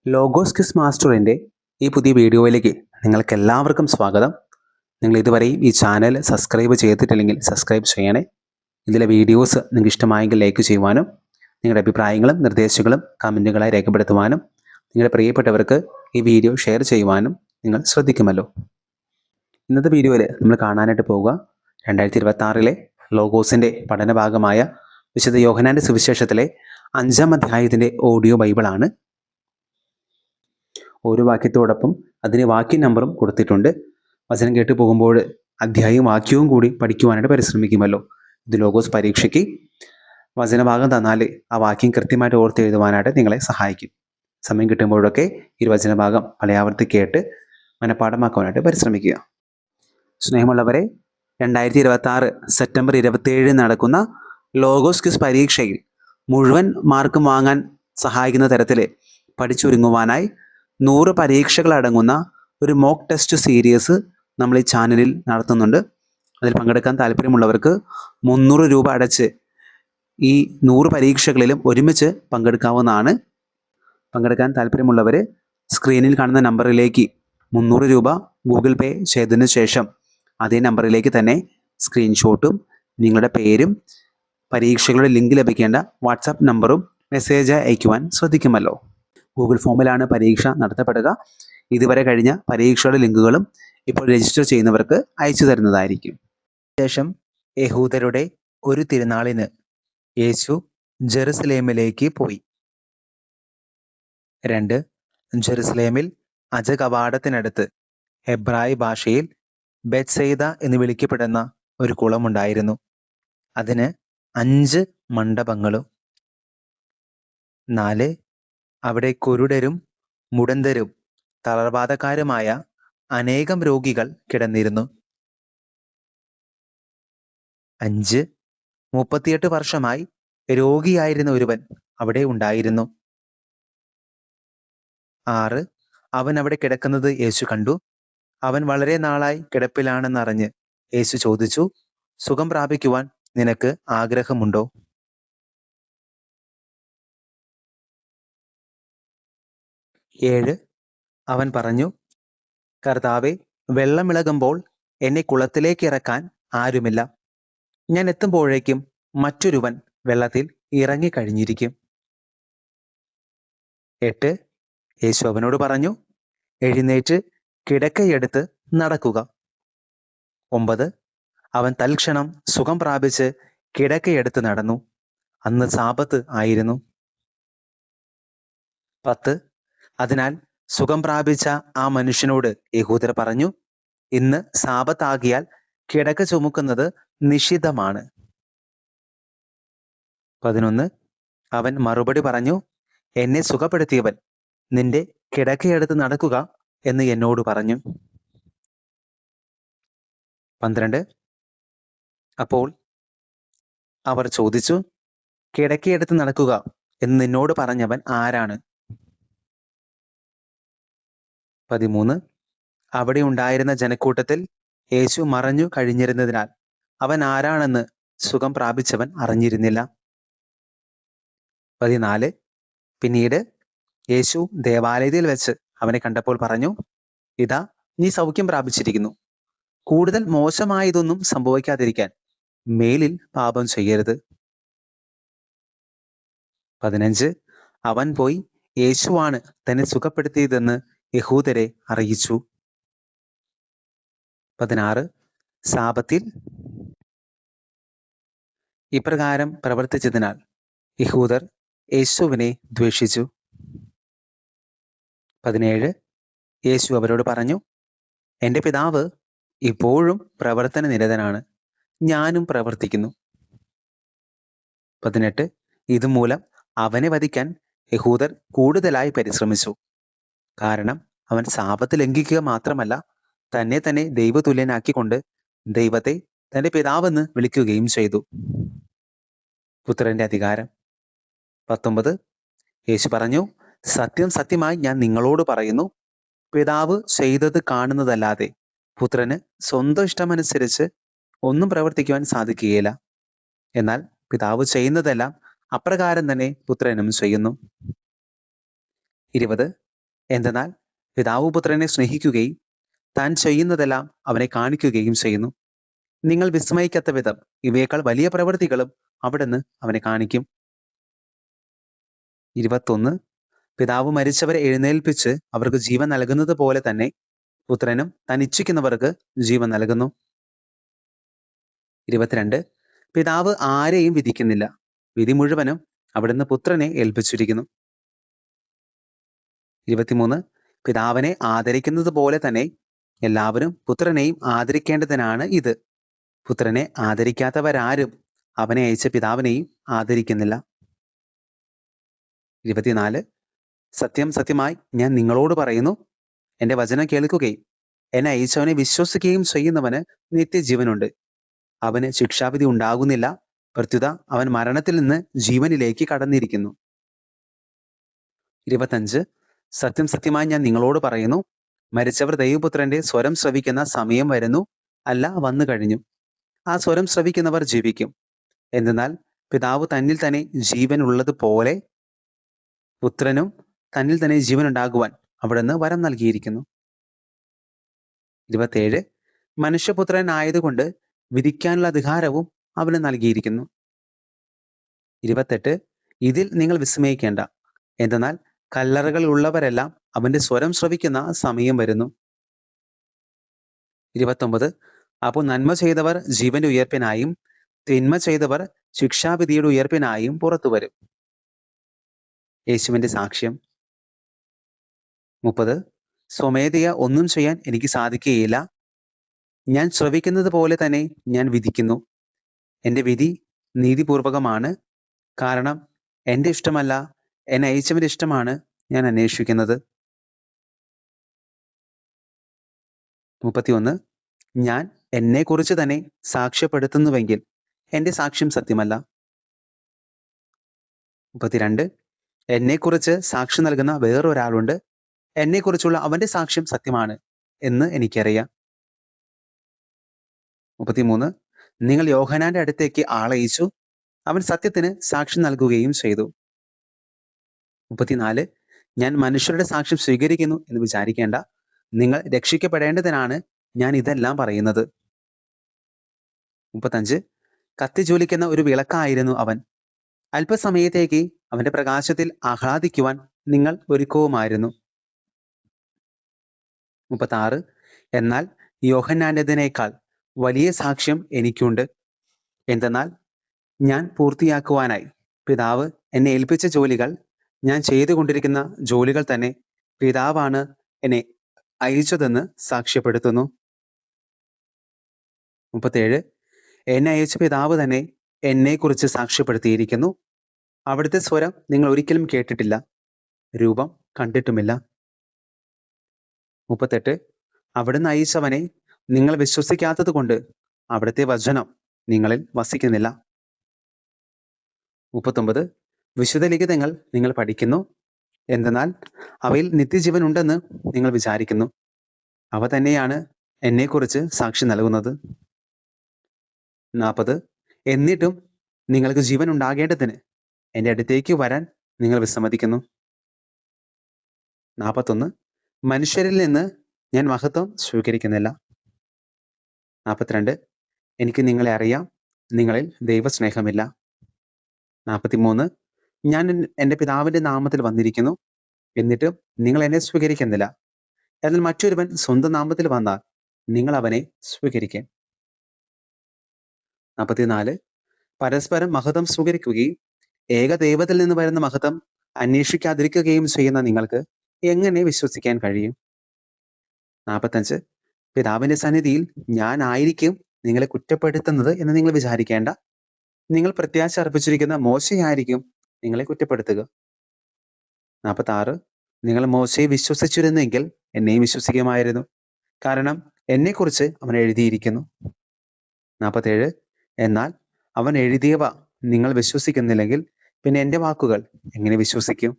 Logos quiz മാസ്റ്ററിൻ്റെ ഈ പുതിയ വീഡിയോയിലേക്ക് നിങ്ങൾക്ക് എല്ലാവർക്കും സ്വാഗതം. നിങ്ങൾ ഇതുവരെയും ഈ ചാനൽ സബ്സ്ക്രൈബ് ചെയ്തിട്ടില്ലെങ്കിൽ സബ്സ്ക്രൈബ് ചെയ്യണേ. ഇതിലെ വീഡിയോസ് നിങ്ങൾക്ക് ഇഷ്ടമായെങ്കിൽ ലൈക്ക് ചെയ്യുവാനും നിങ്ങളുടെ അഭിപ്രായങ്ങളും നിർദ്ദേശങ്ങളും കമൻറ്റുകളായി രേഖപ്പെടുത്തുവാനും നിങ്ങളുടെ പ്രിയപ്പെട്ടവർക്ക് ഈ വീഡിയോ ഷെയർ ചെയ്യുവാനും നിങ്ങൾ ശ്രദ്ധിക്കുമല്ലോ. ഇന്നത്തെ വീഡിയോയിൽ നമ്മൾ കാണാനായിട്ട് പോവുക 2026 ലോഗോസിൻ്റെ പഠനഭാഗമായ വിശുദ്ധ യോഹന്നാൻ്റെ സുവിശേഷത്തിലെ 5-ാം അധ്യായത്തിൻ്റെ ഓഡിയോ ബൈബിളാണ്. ഓരോ വാക്യത്തോടൊപ്പം അതിന് വാക്യ നമ്പറും കൊടുത്തിട്ടുണ്ട്. വചനം കേട്ട് പോകുമ്പോൾ അധ്യായവും വാക്യവും കൂടി പഠിക്കുവാനായിട്ട് പരിശ്രമിക്കുമല്ലോ. ഇത് ലോഗോസ് പരീക്ഷയ്ക്ക് വചനഭാഗം തന്നാൽ ആ വാക്യം കൃത്യമായിട്ട് ഓർത്ത് എഴുതുവാനായിട്ട് നിങ്ങളെ സഹായിക്കും. സമയം കിട്ടുമ്പോഴൊക്കെ ഈ വചനഭാഗം പലയാവർത്തി കേട്ട് മനഃപ്പാഠമാക്കുവാനായിട്ട് പരിശ്രമിക്കുക. സ്നേഹമുള്ളവരെ, 2026 സെപ്റ്റംബർ 27 നടക്കുന്ന ലോഗോസ് ക്വിസ് പരീക്ഷയിൽ മുഴുവൻ മാർക്കും വാങ്ങാൻ സഹായിക്കുന്ന തരത്തിൽ പഠിച്ചൊരുങ്ങുവാനായി 100 പരീക്ഷകളടങ്ങുന്ന ഒരു മോക്ക് ടെസ്റ്റ് സീരീസ് നമ്മൾ ഈ ചാനലിൽ നടത്തുന്നുണ്ട്. അതിൽ പങ്കെടുക്കാൻ താല്പര്യമുള്ളവർക്ക് 300 രൂപ അടച്ച് ഈ 100 പരീക്ഷകളിലും ഒരുമിച്ച് പങ്കെടുക്കാവുന്നതാണ്. പങ്കെടുക്കാൻ താല്പര്യമുള്ളവർ സ്ക്രീനിൽ കാണുന്ന നമ്പറിലേക്ക് 300 രൂപ ഗൂഗിൾ പേ ചെയ്തതിന് ശേഷം അതേ നമ്പറിലേക്ക് തന്നെ സ്ക്രീൻഷോട്ടും നിങ്ങളുടെ പേരും പരീക്ഷകളുടെ ലിങ്ക് ലഭിക്കേണ്ട വാട്സാപ്പ് നമ്പറും മെസ്സേജ് അയക്കുവാൻ ശ്രദ്ധിക്കുമല്ലോ. ഗൂഗിൾ ഫോമിലാണ് പരീക്ഷ നടത്തപ്പെടുക. ഇതുവരെ കഴിഞ്ഞ പരീക്ഷയുടെ ലിങ്കുകളും ഇപ്പോൾ രജിസ്റ്റർ ചെയ്യുന്നവർക്ക് അയച്ചു തരുന്നതായിരിക്കും. ശേഷം യഹൂദരുടെ ഒരു തിരുനാളിന് യേശു ജെറുസലേമിലേക്ക് പോയി. 2. ജെറുസലേമിൽ അജകവാടത്തിനടുത്ത് ഹെബ്രായ ഭാഷയിൽ ബെത്സൈദ എന്ന് വിളിക്കപ്പെടുന്ന ഒരു കുളമുണ്ടായിരുന്നു. അതിന് 5 മണ്ഡപങ്ങളും. 4. അവിടെ കുരുടരും മുടന്തരും തളർവാദക്കാരുമായ അനേകം രോഗികൾ കിടന്നിരുന്നു. 5. 38 വർഷമായി രോഗിയായിരുന്ന ഒരുവൻ അവിടെ ഉണ്ടായിരുന്നു. 6. അവൻ അവിടെ കിടക്കുന്നത് യേശു കണ്ടു. അവൻ വളരെ നാളായി കിടപ്പിലാണെന്നറിഞ്ഞ് യേശു ചോദിച്ചു, സുഖം പ്രാപിക്കുവാൻ നിനക്ക് ആഗ്രഹമുണ്ടോ? 7. അവൻ പറഞ്ഞു, കർത്താവേ, വെള്ളമിളകുമ്പോൾ എന്നെ കുളത്തിലേക്ക് ഇറക്കാൻ ആരുമില്ല. ഞാൻ എത്തുമ്പോഴേക്കും മറ്റൊരുവൻ വെള്ളത്തിൽ ഇറങ്ങിക്കഴിഞ്ഞിരിക്കും. 8. യേശു അവനോട് പറഞ്ഞു, എഴുന്നേറ്റ് കിടക്കയെടുത്ത് നടക്കുക. 9. അവൻ തൽക്ഷണം സുഖം പ്രാപിച്ച് കിടക്കയെടുത്ത് നടന്നു. അന്ന് സാബത്ത് ആയിരുന്നു. 10. അതിനാൽ സുഖം പ്രാപിച്ച ആ മനുഷ്യനോട് യഹൂദർ പറഞ്ഞു, ഇന്ന് സാബത്താകിയാൽ കിടക്ക ചുമക്കുന്നത് നിഷിദ്ധമാണ്. 11. അവൻ മറുപടി പറഞ്ഞു, എന്നെ സുഖപ്പെടുത്തിയവൻ നിന്റെ കിടക്കയെടുത്ത് നടക്കുക എന്ന് എന്നോട് പറഞ്ഞു. 12. അപ്പോൾ അവർ ചോദിച്ചു, കിടക്കയെടുത്ത് നടക്കുക എന്ന് നിന്നോട് പറഞ്ഞവൻ ആരാണ്? 13. അവിടെ ഉണ്ടായിരുന്ന ജനക്കൂട്ടത്തിൽ യേശു മറഞ്ഞു കഴിഞ്ഞിരുന്നതിനാൽ അവൻ ആരാണെന്ന് സുഖം പ്രാപിച്ചവൻ അറിഞ്ഞിരുന്നില്ല. 14. പിന്നീട് യേശു ദേവാലയത്തിൽ വെച്ച് അവനെ കണ്ടപ്പോൾ പറഞ്ഞു, ഇതാ നീ സൗഖ്യം പ്രാപിച്ചിരിക്കുന്നു. കൂടുതൽ മോശമായതൊന്നും സംഭവിക്കാതിരിക്കാൻ മേലിൽ പാപം ചെയ്യരുത്. 15. അവൻ പോയി യേശുവാണ് തന്നെ സുഖപ്പെടുത്തിയതെന്ന് യഹൂദരെ അറിയിച്ചു. 16. സാബത്തിൽ ഇപ്രകാരം പ്രവർത്തിച്ചതിനാൽ യഹൂദർ യേശുവിനെ ദ്വേഷിച്ചു. 17. യേശു അവരോട് പറഞ്ഞു, എൻ്റെ പിതാവ് ഇപ്പോഴും പ്രവർത്തന നിരതനാണ്, ഞാനും പ്രവർത്തിക്കുന്നു. 18. ഇതുമൂലം അവനെ വധിക്കാൻ യഹൂദർ കൂടുതലായി പരിശ്രമിച്ചു. കാരണം അവൻ സാബത്ത് ലംഘിക്കുക മാത്രമല്ല, തന്നെ തന്നെ ദൈവതുല്യനാക്കിക്കൊണ്ട് ദൈവത്തെ തന്റെ പിതാവെന്ന് വിളിക്കുകയും ചെയ്തു. പുത്രന്റെ അധികാരം. 19. യേശു പറഞ്ഞു, സത്യം സത്യമായി ഞാൻ നിങ്ങളോട് പറയുന്നു, പിതാവ് ചെയ്തത് കാണുന്നതല്ലാതെ പുത്രന് സ്വന്തം ഇഷ്ടമനുസരിച്ച് ഒന്നും പ്രവർത്തിക്കുവാൻ സാധിക്കുകയില്ല. എന്നാൽ പിതാവ് ചെയ്യുന്നതെല്ലാം അപ്രകാരം തന്നെ പുത്രനും ചെയ്യുന്നു. 20. എന്തെന്നാൽ പിതാവ് പുത്രനെ സ്നേഹിക്കുകയും താൻ ചെയ്യുന്നതെല്ലാം അവനെ കാണിക്കുകയും ചെയ്യുന്നു. നിങ്ങൾ വിസ്മയിക്കാത്ത വിധം ഇവയേക്കാൾ വലിയ പ്രവൃത്തികളും അവിടുന്ന് അവനെ കാണിക്കും. 21. പിതാവ് മരിച്ചവരെ എഴുന്നേൽപ്പിച്ച് അവർക്ക് ജീവൻ നൽകുന്നത് പോലെ തന്നെ പുത്രനും താൻ ഇച്ഛിക്കുന്നവർക്ക് ജീവൻ നൽകുന്നു. 22. പിതാവ് ആരെയും വിധിക്കുന്നില്ല, വിധി മുഴുവനും അവിടുന്ന് പുത്രനെ ഏൽപ്പിച്ചിരിക്കുന്നു. 23. പിതാവിനെ ആദരിക്കുന്നത് പോലെ തന്നെ എല്ലാവരും പുത്രനെയും ആദരിക്കേണ്ടതിനാണ് ഇത്. പുത്രനെ ആദരിക്കാത്തവരാരും അവനെ അയച്ച പിതാവിനെയും ആദരിക്കുന്നില്ല. 24. സത്യം സത്യമായി ഞാൻ നിങ്ങളോട് പറയുന്നു, എന്റെ വചനം കേൾക്കുകയും എന്നെ അയച്ചവനെ വിശ്വസിക്കുകയും ചെയ്യുന്നവന് നിത്യജീവനുണ്ട്. അവന് ശിക്ഷാവിധി ഉണ്ടാകുന്നില്ല, പ്രത്യുത അവൻ മരണത്തിൽ നിന്ന് ജീവനിലേക്ക് കടന്നിരിക്കുന്നു. 25. സത്യം സത്യമായി ഞാൻ നിങ്ങളോട് പറയുന്നു, മരിച്ചവർ ദൈവപുത്രന്റെ സ്വരം ശ്രവിക്കുന്ന സമയം വരുന്നു, അല്ല വന്നു കഴിഞ്ഞു. ആ സ്വരം ശ്രവിക്കുന്നവർ ജീവിക്കും. എന്തെന്നാൽ പിതാവ് തന്നിൽ തന്നെ ജീവൻ ഉള്ളതുപോലെ പുത്രനും തന്നിൽ തന്നെ ജീവൻ ഉണ്ടാകുവാൻ അവിടുന്ന് വരം നൽകിയിരിക്കുന്നു. 27. മനുഷ്യപുത്രൻ ആയതുകൊണ്ട് വിധിക്കാനുള്ള അധികാരവും അവന് നൽകിയിരിക്കുന്നു. 28. ഇതിൽ നിങ്ങൾ വിസ്മയിക്കേണ്ട, എന്തെന്നാൽ കല്ലറകളിൽ ഉള്ളവരെല്ലാം അവന്റെ സ്വരം ശ്രവിക്കുന്ന സമയം വരുന്നു. 29. അപ്പോൾ നന്മ ചെയ്തവർ ജീവന്റെ ഉയർപ്പിനായും തിന്മ ചെയ്തവർ ശിക്ഷാവിധിയുടെ ഉയർപ്പിനായും പുറത്തു വരും. യേശുവിന്റെ സാക്ഷ്യം. 30. സ്വമേധയാ ഒന്നും ചെയ്യാൻ എനിക്ക് സാധിക്കുകയില്ല. ഞാൻ ശ്രവിക്കുന്നത് പോലെ തന്നെ ഞാൻ വിധിക്കുന്നു. എൻ്റെ വിധി നീതിപൂർവകമാണ്. കാരണം എൻ്റെ ഇഷ്ടമല്ല, എന്നെ അയച്ചവന്റെ ഇഷ്ടമാണ് ഞാൻ അന്വേഷിക്കുന്നത്. 31. ഞാൻ എന്നെക്കുറിച്ച് തന്നെ സാക്ഷ്യപ്പെടുത്തുന്നുവെങ്കിൽ എൻ്റെ സാക്ഷ്യം സത്യമല്ല. 32. എന്നെക്കുറിച്ച് സാക്ഷി നൽകുന്ന വേറൊരാളുണ്ട്. എന്നെക്കുറിച്ചുള്ള അവന്റെ സാക്ഷ്യം സത്യമാണ് എന്ന് എനിക്കറിയാം. 33. നിങ്ങൾ യോഹന്നാന്റെ അടുത്തേക്ക് ആളയച്ചു, അവൻ സത്യത്തിന് സാക്ഷി നൽകുകയും ചെയ്തു. 34. ഞാൻ മനുഷ്യരുടെ സാക്ഷ്യം സ്വീകരിക്കുന്നു എന്ന് വിചാരിക്കേണ്ട, നിങ്ങൾ രക്ഷിക്കപ്പെടേണ്ടതിനാണ് ഞാൻ ഇതെല്ലാം പറയുന്നത്. 35. കത്തി ജ്വലിക്കുന്ന ഒരു വിളക്കായിരുന്നു അവൻ. അല്പസമയത്തേക്ക് അവന്റെ പ്രകാശത്തിൽ ആഹ്ലാദിക്കുവാൻ നിങ്ങൾ ഒരുക്കവുമായിരുന്നു. 36. എന്നാൽ യോഹന്നാന്റേതിനേക്കാൾ വലിയ സാക്ഷ്യം എനിക്കുണ്ട്. എന്തെന്നാൽ ഞാൻ പൂർത്തിയാക്കുവാനായി പിതാവ് എന്നെ ഏൽപ്പിച്ച ജോലികൾ ഞാൻ ചെയ്തുകൊണ്ടിരിക്കുന്ന ജോലികൾ തന്നെ പിതാവാണ് എന്നെ അയച്ചതെന്ന് സാക്ഷ്യപ്പെടുത്തുന്നു. 37. എന്നെ അയച്ച പിതാവ് തന്നെ എന്നെക്കുറിച്ച് സാക്ഷ്യപ്പെടുത്തിയിരിക്കുന്നു. അവിടുത്തെ സ്വരം നിങ്ങൾ ഒരിക്കലും കേട്ടിട്ടില്ല, രൂപം കണ്ടിട്ടുമില്ല. 38. അവിടുന്ന് അയച്ചവനെ നിങ്ങൾ വിശ്വസിക്കാത്തത് കൊണ്ട് അവിടുത്തെ വചനം നിങ്ങളിൽ വസിക്കുന്നില്ല. 39. വിശുദ്ധ ലിഖിതങ്ങൾ നിങ്ങൾ പഠിക്കുന്നു, എന്തെന്നാൽ അവയിൽ നിത്യജീവൻ ഉണ്ടെന്ന് നിങ്ങൾ വിചാരിക്കുന്നു. അവ തന്നെയാണ് എന്നെക്കുറിച്ച് സാക്ഷി നൽകുന്നത്. 40. എന്നിട്ടും നിങ്ങൾക്ക് ജീവൻ ഉണ്ടാകേണ്ടതിന് എൻ്റെ അടുത്തേക്ക് വരാൻ നിങ്ങൾ വിസമ്മതിക്കുന്നു. 41. മനുഷ്യരിൽ നിന്ന് ഞാൻ മഹത്വം സ്വീകരിക്കുന്നില്ല. 42. എനിക്ക് നിങ്ങളെ അറിയാം, നിങ്ങളിൽ ദൈവസ്നേഹമില്ല. 43. ഞാൻ എൻ്റെ പിതാവിന്റെ നാമത്തിൽ വന്നിരിക്കുന്നു, എന്നിട്ടും നിങ്ങൾ എന്നെ സ്വീകരിക്കുന്നില്ല. എന്നാൽ മറ്റൊരുവൻ സ്വന്തം നാമത്തിൽ വന്നാൽ നിങ്ങൾ അവനെ സ്വീകരിക്കും. 44. പരസ്പരം മഹത്വം സ്വീകരിക്കുകയും ഏകദൈവത്തിൽ നിന്ന് വരുന്ന മഹത്വം അന്വേഷിക്കാതിരിക്കുകയും ചെയ്യുന്ന നിങ്ങൾക്ക് എങ്ങനെ വിശ്വസിക്കാൻ കഴിയും? 45. പിതാവിന്റെ സന്നിധിയിൽ ഞാൻ ആയിരിക്കും നിങ്ങളെ കുറ്റപ്പെടുത്തുന്നത് എന്ന് നിങ്ങൾ വിചാരിക്കേണ്ട. നിങ്ങൾ പ്രത്യാശ അർപ്പിച്ചിരിക്കുന്ന മോശയായിരിക്കും നിങ്ങളെ കുറ്റപ്പെടുത്തുക. 46. നിങ്ങൾ മോശയെ വിശ്വസിച്ചിരുന്നെങ്കിൽ എന്നെയും വിശ്വസിക്കുമായിരുന്നു, കാരണം എന്നെക്കുറിച്ച് അവൻ എഴുതിയിരിക്കുന്നു. 47. എന്നാൽ അവൻ എഴുതിയവ നിങ്ങൾ വിശ്വസിക്കുന്നില്ലെങ്കിൽ പിന്നെ എൻ്റെ വാക്കുകൾ എങ്ങനെ വിശ്വസിക്കും?